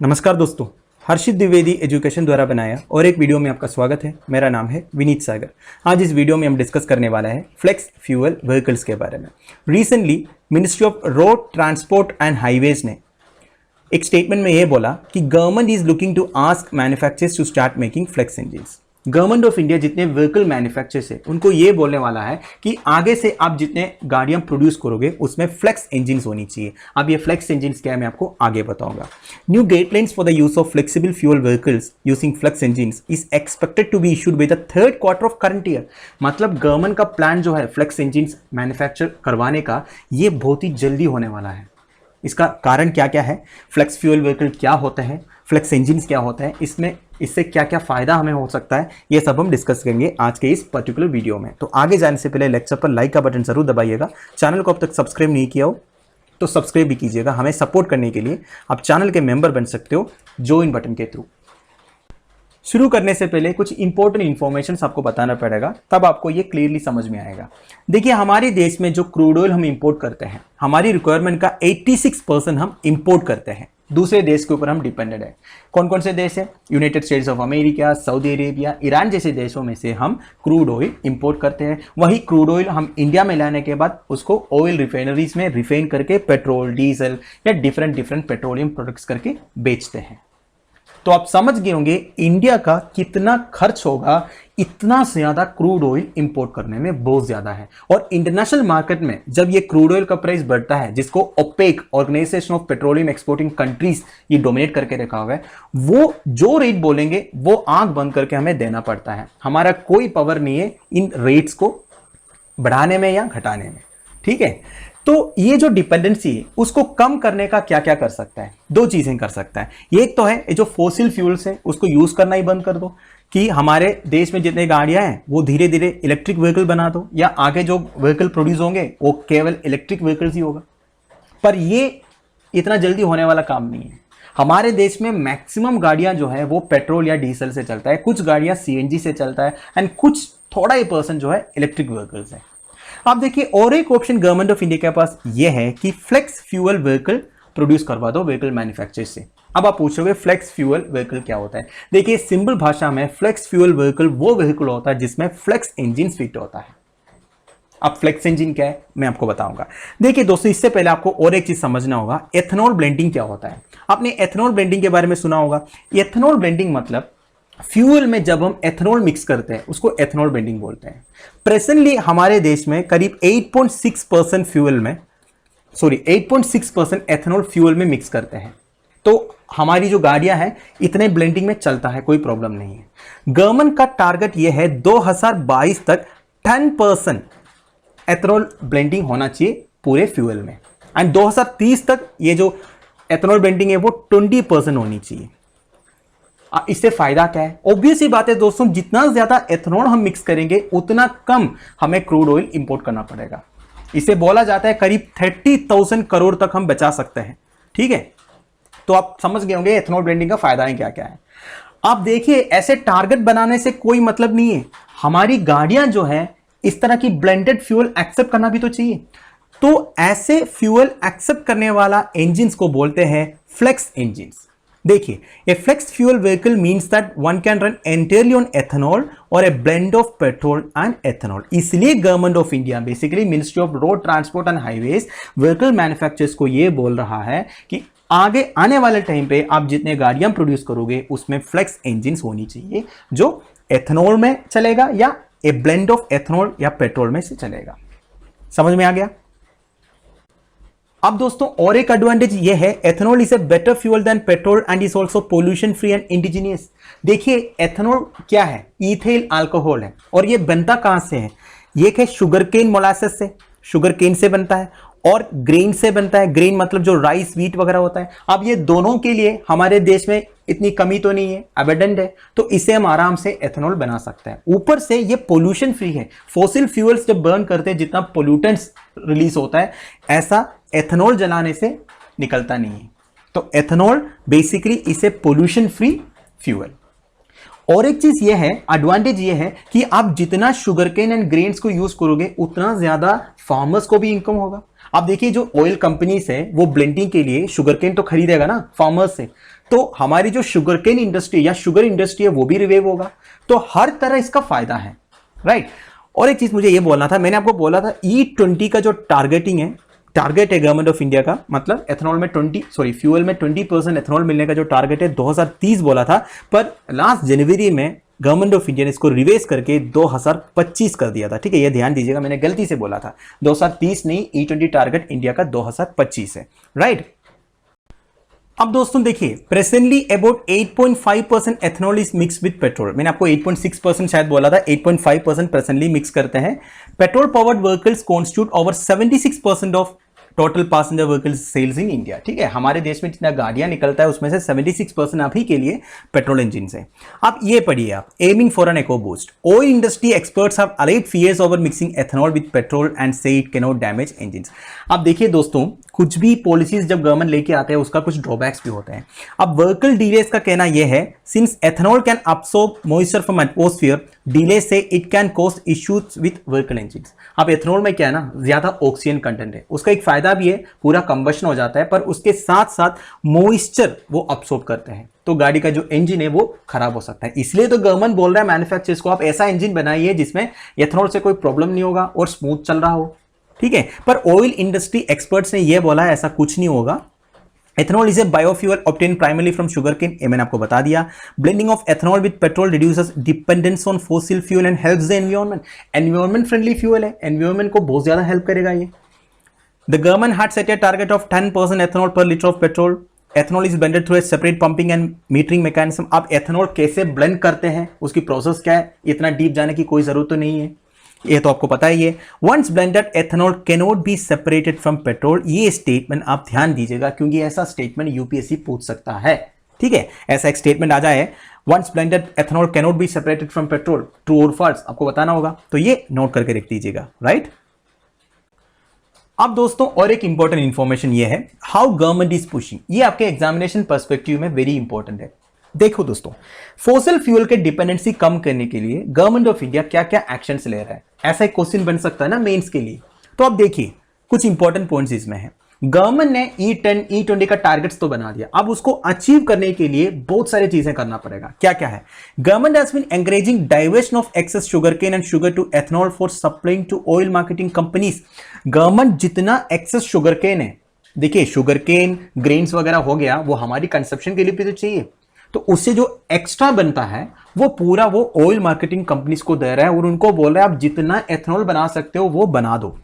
नमस्कार दोस्तों, हर्षित द्विवेदी एजुकेशन द्वारा बनाया और एक वीडियो में आपका स्वागत है। मेरा नाम है विनीत सागर। आज इस वीडियो में हम डिस्कस करने वाला है फ्लेक्स फ्यूल व्हीकल्स के बारे में। Recently ministry of road transport and highways ने एक स्टेटमेंट में यह बोला कि government is looking to ask manufacturers to start making flex engines. Government of India जितने व्हीकल मैन्युफैक्चरर्स है उनको ये बोलने वाला है कि आगे से आप जितने गाड़ियां प्रोड्यूस करोगे उसमें फ्लेक्स इंजन्स होनी चाहिए। अब ये फ्लेक्स इंजन्स क्या है मैं आपको आगे बताऊंगा। New guidelines for the use of flexible fuel vehicles using flex engines is expected to be issued by the third quarter of current year. मतलब गवर्नमेंट का प्लान जो है फ्लेक्स इंजन्स मैन्युफैक्चर करवाने का, ये बहुत ही जल्दी होने वाला है। इसका कारण क्या क्या है, फ्लेक्स फ्यूल व्हीकल क्या होता है, फ्लेक्स इंजन्स क्या होता है, इससे क्या क्या फायदा हमें हो सकता है, ये सब हम डिस्कस करेंगे आज के इस पर्टिकुलर वीडियो में। तो आगे जाने से पहले लेक्चर पर लाइक का बटन जरूर दबाइएगा। चैनल को अब तक सब्सक्राइब नहीं किया हो तो सब्सक्राइब भी कीजिएगा। हमें सपोर्ट करने के लिए आप चैनल के मेंबर बन सकते हो ज्वाइन बटन के थ्रू। शुरू करने से पहले कुछ इंपॉर्टेंट इंफॉर्मेशन आपको बताना पड़ेगा, तब आपको ये क्लियरली समझ में आएगा। देखिए, हमारे देश में जो क्रूड ऑयल हम इंपोर्ट करते हैं, हमारी रिक्वायरमेंट का 86% हम इंपोर्ट करते हैं। दूसरे देश के ऊपर हम डिपेंडेंट है। कौन कौन से देश है? United states of America, Saudi Arabia, Iran जैसे देशों में से हम क्रूड ऑयल इंपोर्ट करते हैं। वही क्रूड ऑयल हम इंडिया में लाने के बाद उसको ऑयल रिफाइनरीज में रिफाइन करके पेट्रोल, डीजल या डिफरेंट पेट्रोलियम प्रोडक्ट्स करके बेचते हैं। तो आप समझ गए होंगे इंडिया का कितना खर्च होगा, इतना ज्यादा क्रूड ऑयल इंपोर्ट करने में बहुत ज्यादा है। और इंटरनेशनल मार्केट में जब ये क्रूड ऑयल का प्राइस बढ़ता है, जिसको OPEC organisation of petroleum exporting countries ये डोमिनेट करके रखा हुआ है, वो जो रेट बोलेंगे वो आंख बंद करके हमें देना पड़ता है। हमारा कोई पावर नहीं है इन रेट्स को बढ़ाने में या घटाने में। ठीक है, तो ये जो डिपेंडेंसी है उसको कम करने का क्या क्या कर सकता है? दो चीजें कर सकता है। एक तो है ये जो फॉसिल फ्यूल्स है उसको यूज करना ही बंद कर दो, कि हमारे देश में जितने गाड़ियां हैं वो धीरे धीरे इलेक्ट्रिक व्हीकल बना दो, या आगे जो व्हीकल प्रोड्यूस होंगे वो केवल इलेक्ट्रिक व्हीकल्स ही होगा। पर ये इतना जल्दी होने वाला काम नहीं है। हमारे देश में मैक्सिमम गाड़ियां जो है वो पेट्रोल या डीजल से चलता है, कुछ गाड़ियां सीएनजी से चलता है, एंड कुछ थोड़ा ही परसेंट जो है इलेक्ट्रिक व्हीकल्स है। आप देखिए, और एक ऑप्शन गवर्नमेंट ऑफ इंडिया के पास यह है कि फ्लेक्स फ्यूल व्हीकल प्रोड्यूस करवा दो व्हीकल मैन्युफैक्चरर से। अब आप पूछोगे फ्लेक्स फ्यूल व्हीकल क्या होता है? देखिए, सिंपल भाषा में फ्लेक्स फ्यूल व्हीकल वो व्हीकल होता है जिसमें फ्लेक्स इंजन फिट होता है। अब फ्लेक्स इंजन क्या है मैं आपको बताऊंगा। देखिए दोस्तों, इससे पहले आपको और एक चीज समझना होगा, एथेनॉल ब्लेंडिंग क्या होता है। आपने एथेनॉल ब्लेंडिंग के बारे में सुना होगा। एथेनॉल ब्लेंडिंग मतलब फ्यूल में जब हम एथेनॉल मिक्स करते हैं उसको एथेनॉल ब्लेंडिंग बोलते हैं। प्रेजेंटली हमारे देश में करीब 8.6% एथेनॉल फ्यूल में मिक्स करते हैं। तो हमारी जो गाड़ियां हैं इतने ब्लेंडिंग में चलता है, कोई प्रॉब्लम नहीं है। गवर्नमेंट का टारगेट यह है 2022 तक 10% एथेनॉल ब्लेंडिंग होना चाहिए पूरे फ्यूल में, एंड 2030 तक ये जो एथेनॉल ब्लेंडिंग है वो 20% होनी चाहिए। इससे फायदा क्या है? ऑब्वियस ही बात है दोस्तों, जितना ज्यादा एथेनॉल हम मिक्स करेंगे उतना कम हमें क्रूड ऑयल इंपोर्ट करना पड़ेगा। इसे बोला जाता है करीब 30,000 करोड़ तक हम बचा सकते हैं। ठीक है, तो आप समझ गए होंगे एथेनॉल ब्लेंडिंग का फायदा क्या क्या है। आप देखिए, ऐसे टारगेट बनाने से कोई मतलब नहीं है। हमारी गाड़ियां जो है इस तरह की ब्लेंडेड फ्यूल एक्सेप्ट करना भी तो चाहिए। तो ऐसे फ्यूल एक्सेप्ट करने वाला इंजिन को बोलते हैं फ्लेक्स इंजिन। देखिए, a flex fuel vehicle means that one can run entirely on ethanol or a blend of petrol and ethanol। इसलिए government of India, basically ministry of road transport and highways, vehicle manufacturers को यह बोल रहा है कि आगे आने वाले टाइम पे आप जितने गाड़ियां प्रोड्यूस करोगे उसमें फ्लेक्स इंजिन होनी चाहिए जो एथेनॉल में चलेगा या ए ब्लेंड ऑफ एथेनॉल या पेट्रोल में से चलेगा। समझ में आ गया? अब दोस्तों, और एक एडवांटेज ये है, ethanol is a better fuel then petrol and is also pollution free and indigenous. देखिए, एथेनॉल क्या है? इथेल अल्कोहल है। और ये बनता कहां से है? ये है शुगर केन मोलासेस से, शुगर केन से बनता है, और ग्रेन से बनता है। ग्रेन मतलब जो राइस, व्हीट वगैरह होता है। अब ये दोनों के लिए हमारे देश में इतनी कमी तो नहीं है, अबेंडेंट है, तो इसे हम आराम से एथेनॉल बना सकते हैं। ऊपर से ये पोल्यूशन फ्री है। फॉसिल फ्यूल्स जब बर्न करते हैं जितना पोल्यूटेंट्स रिलीज होता है, ऐसा एथेनॉल जलाने से निकलता नहीं है। तो एथेनॉल बेसिकली इसे पोल्यूशन फ्री फ्यूल। और एक चीज ये है, एडवांटेज ये है कि आप जितना शुगर केन एंड ग्रेन्स को यूज करोगे उतना ज्यादा फार्मर्स को भी इनकम होगा। आप देखिए जो ऑयल कंपनीज है वो ब्लेंडिंग के लिए शुगर केन तो खरीदेगा ना फार्मर्स से, तो हमारी जो शुगर केन इंडस्ट्री या शुगर इंडस्ट्री है वो भी रिवाइव होगा। तो हर तरह इसका फायदा है, राइट। और एक चीज मुझे ये बोलना था, मैंने आपको बोला था E20 का जो टारगेट है गवर्नमेंट ऑफ इंडिया का, मतलब एथेनॉल में फ्यूल में 20% एथेनॉल मिलने का जो टारगेट है 2030 बोला था, पर लास्ट जनवरी में गवर्नमेंट ऑफ इंडिया ने इसको रिवेस करके 2025 कर दिया था। ठीक है, ये ध्यान दीजिएगा, मैंने गलती से बोला था 2030 नहीं, E20 टारगेट इंडिया का 2025 है, राइट। अब दोस्तों देखिए, presently about 8.5% ethanol is mix with petrol. मैंने आपको 8.6% शायद बोला था, 8.5% प्रेजेंटली मिक्स करते हैं। Petrol powered vehicles constitute over 76% of total passenger vehicles sales in India. ठीक है, हमारे देश में जितना गाड़ियां निकलता है उसमें से 76% अभी के लिए पेट्रोल इंजन है। आप ये पढ़िए, आप aiming for an eco boost, oil industry experts have allayed fears over mixing ethanol with petrol and say it can not damage engines. आप देखिए दोस्तों, कुछ भी पॉलिसीज जब गवर्नमेंट लेके आते हैं उसका कुछ ड्रॉबैक्स भी होते हैं। अब व्हीकल डीलर्स का कहना यह है, since ethanol can absorb moisture from atmosphere, dealers say it can cause issues with vehicle engines. अब एथेनॉल में क्या है ना, ज्यादा ऑक्सीजन कंटेंट है, उसका एक फायदा भी है, पूरा कंबशन हो जाता है, पर उसके साथ साथ मॉइस्चर वो अब्सॉर्ब करते हैं, तो गाड़ी का जो इंजन है वो खराब हो सकता है। इसलिए तो गवर्नमेंट बोल रहा है मैन्युफैक्चरर्स को, आप ऐसा इंजन बनाइए जिसमें एथेनॉल से कोई प्रॉब्लम नहीं होगा और स्मूथ चल रहा हो। ठीक है, पर ऑयल इंडस्ट्री एक्सपर्ट्स ने यह बोला है ऐसा कुछ नहीं होगा। Ethanol is a biofuel obtained primarily from sugarcane, ये मैंने आपको बता दिया। Blending of ethanol with petrol reduces dependence on fossil fuel and helps the environment. Environment friendly fuel है, एनवायरनमेंट को बहुत ज्यादा हेल्प करेगा ये। The government had set a target of 10% ethanol per litre of petrol. Ethanol is blended through a separate pumping and metering mechanism. आप ethanol कैसे blend करते हैं, उसकी प्रोसेस क्या है, इतना डीप जाने की कोई जरूरत तो नहीं है, ये तो आपको पता ही है। Once blended ethanol can not be separated from petrol. ये स्टेटमेंट आप ध्यान दीजिएगा, क्योंकि ऐसा स्टेटमेंट यूपीएससी पूछ सकता है। ठीक है, ऐसा एक स्टेटमेंट आ जाए, once blended ethanol can not be separated from petrol, true और फॉल्स आपको बताना होगा, तो ये नोट करके रख दीजिएगा, राइट। अब दोस्तों और एक इंपॉर्टेंट इंफॉर्मेशन ये है, हाउ गवर्नमेंट इज पुशिंग। ये आपके एग्जामिनेशन पर्सपेक्टिव में वेरी इंपॉर्टेंट है। देखो दोस्तों, फॉसिल फ्यूल के डिपेंडेंसी कम करने के लिए गवर्नमेंट ऑफ इंडिया क्या क्या एक्शंस ले रहा है, ऐसा एक क्वेश्चन बन सकता है ना मेंस के लिए। तो अब देखिए, कुछ इंपॉर्टेंट पॉइंट्स इसमें है। गवर्नमेंट ने E10 E20 का टारगेट्स तो बना दिया, अब उसको अचीव करने के लिए बहुत सारी चीजें करना पड़ेगा। क्या क्या है? Government has been encouraging diversion of excess sugarcane and sugar to ethanol for supplying to oil marketing companies. Government जितना एक्सेस शुगरकेन है, देखिए शुगरकेन ग्रेन्स वगैरह हो गया, वो हमारी कंजप्शन के लिए भी तो चाहिए, तो उससे जो एक्स्ट्रा बनता है वो पूरा वो ऑयल मार्केटिंग कंपनीज को दे रहा है और उनको बोल रहा है आप जितना एथेनॉल बना सकते हो वो बना दो।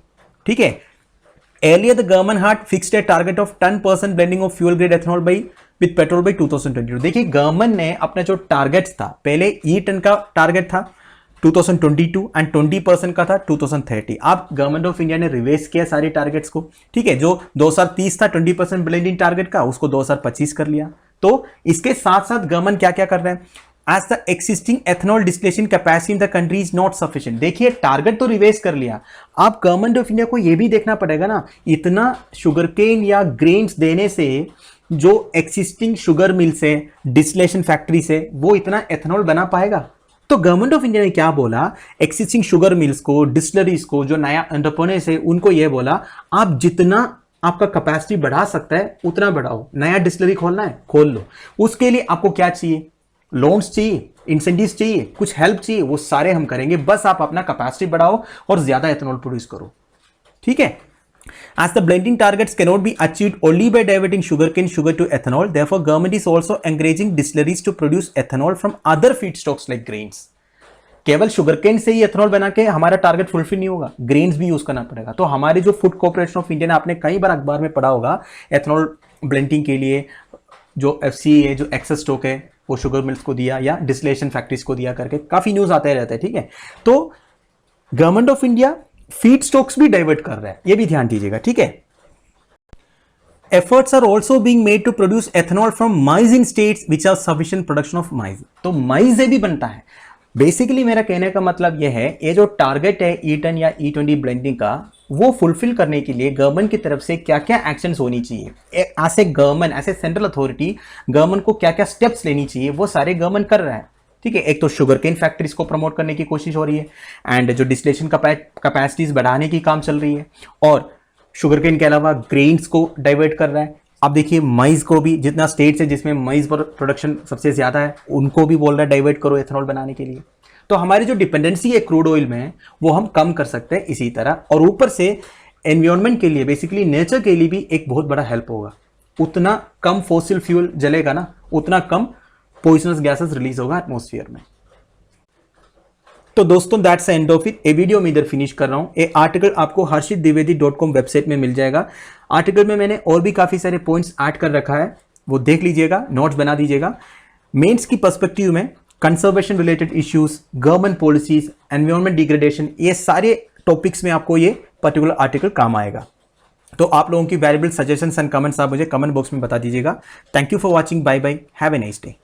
ठीक है, earlier the government had fixed a target of 10% blending of fuel grade ethanol with petrol by 2022। देखिए गवर्नमेंट ने अपना जो टारगेट था, पहले E10 का टारगेट था 2022 एंड 20% का था 2030। अब गवर्नमेंट ऑफ इंडिया ने रिवेस किया सारे टारगेट्स को। ठीक है, जो 2030 था 20% ब्लेंडिंग टारगेट का, उसको 2025 कर लिया। तो इसके साथ साथ गवर्नमेंट क्या क्या कर रहे हैं, as the existing ethanol distillation capacity in the country is not sufficient। देखिए टारगेट तो रिवेस कर लिया, आप गवर्नमेंट ऑफ इंडिया को यह भी देखना पड़ेगा ना, इतना शुगरकेन या ग्रेन्स देने से जो एक्सिस्टिंग शुगर मिल से, डिस्टिलेशन फैक्ट्री से वो इतना एथेनॉल बना पाएगा। तो गवर्नमेंट ऑफ इंडिया ने क्या बोला, एक्सिस्टिंग शुगर मिल्स को, डिस्टिलरीज को, जो नया एंटरप्रेन्योर्स है उनको यह बोला आप जितना आपका कैपेसिटी बढ़ा सकता है उतना बढ़ाओ। नया डिस्टिलरी खोलना है खोल लो, उसके लिए आपको क्या चाहिए, लोन्स चाहिए, इंसेंटिव्स चाहिए, कुछ हेल्प चाहिए, वो सारे हम करेंगे, बस आप अपना कैपेसिटी बढ़ाओ और ज्यादा एथेनॉल प्रोड्यूस करो। ठीक है, as the blending targets cannot be achieved only by diverting sugarcane sugar to ethanol, therefore government is also encouraging distilleries to produce ethanol from other feedstocks like grains। केवल sugarcane से ही ethanol बना के हमारा target fulfil नहीं होगा, grains भी use करना पड़ेगा। तो हमारे जो फूड कॉर्पोरेशन ऑफ इंडिया ने, आपने कई बार अखबार में पढ़ा होगा, एथेनॉल ब्लेंडिंग के लिए जो FCE है, जो एक्सेस स्टॉक है, वो शुगर मिल्स को दिया या डिस्टिलेशन फैक्ट्रीज को दिया करके काफी न्यूज आते रहते हैं। ठीक है, तो government of India feed stocks भी डाइवर्ट कर रहा है, ये भी ध्यान दीजिएगा। ठीक है, efforts are also being made to produce ethanol from maize in states which have sufficient production of maize। तो maize से भी बनता है। बेसिकली मेरा कहने का मतलब यह है, ये जो टारगेट है E10 या E20 ब्लेंडिंग का, वो फुलफिल करने के लिए गवर्नमेंट की तरफ से क्या क्या एक्शंस होनी चाहिए, ऐसे गवर्नमेंट, ऐसे सेंट्रल अथॉरिटी गवर्नमेंट को क्या क्या स्टेप्स लेनी चाहिए, वो सारे गवर्नमेंट कर रहा है। ठीक है, एक तो शुगरकेन फैक्ट्रीज को प्रमोट करने की कोशिश हो रही है, एंड जो डिस्टिलेशन कैपेसिटीज बढ़ाने की काम चल रही है, और शुगर केन के अलावा ग्रेन्स को डाइवर्ट कर रहा है। आप देखिए माइज को भी, जितना स्टेट्स है जिसमें माइज पर प्रोडक्शन सबसे ज़्यादा है, उनको भी बोल रहा है डाइवर्ट करो एथेनॉल बनाने के लिए। तो हमारी जो डिपेंडेंसी है क्रूड ऑयल में वो हम कम कर सकते हैं इसी तरह। और ऊपर से एनवायरनमेंट के लिए, बेसिकली नेचर के लिए भी एक बहुत बड़ा हेल्प होगा। उतना कम फॉसिल फ्यूल जलेगा ना, उतना कम पॉइजनस गैसेस रिलीज होगा एटमॉस्फेयर में। तो दोस्तों that's end of it. A video में इधर फिनिश कर रहा हूं। ये आर्टिकल आपको harshitdivedi.com वेबसाइट में मिल जाएगा। आर्टिकल में मैंने और भी काफी सारे पॉइंट्स ऐड कर रखा है, वो देख लीजिएगा, नोट्स बना दीजिएगा। मेंस की पर्सपेक्टिव में conservation related issues, government policies, environment degradation, ये सारे टॉपिक्स में आपको ये पर्टिकुलर आर्टिकल काम आएगा। तो आप लोगों की वैल्यूएबल सजेशंस एंड कमेंट्स आप मुझे कमेंट बॉक्स में बता दीजिएगा। Thank you for watching. Bye bye, have a nice day.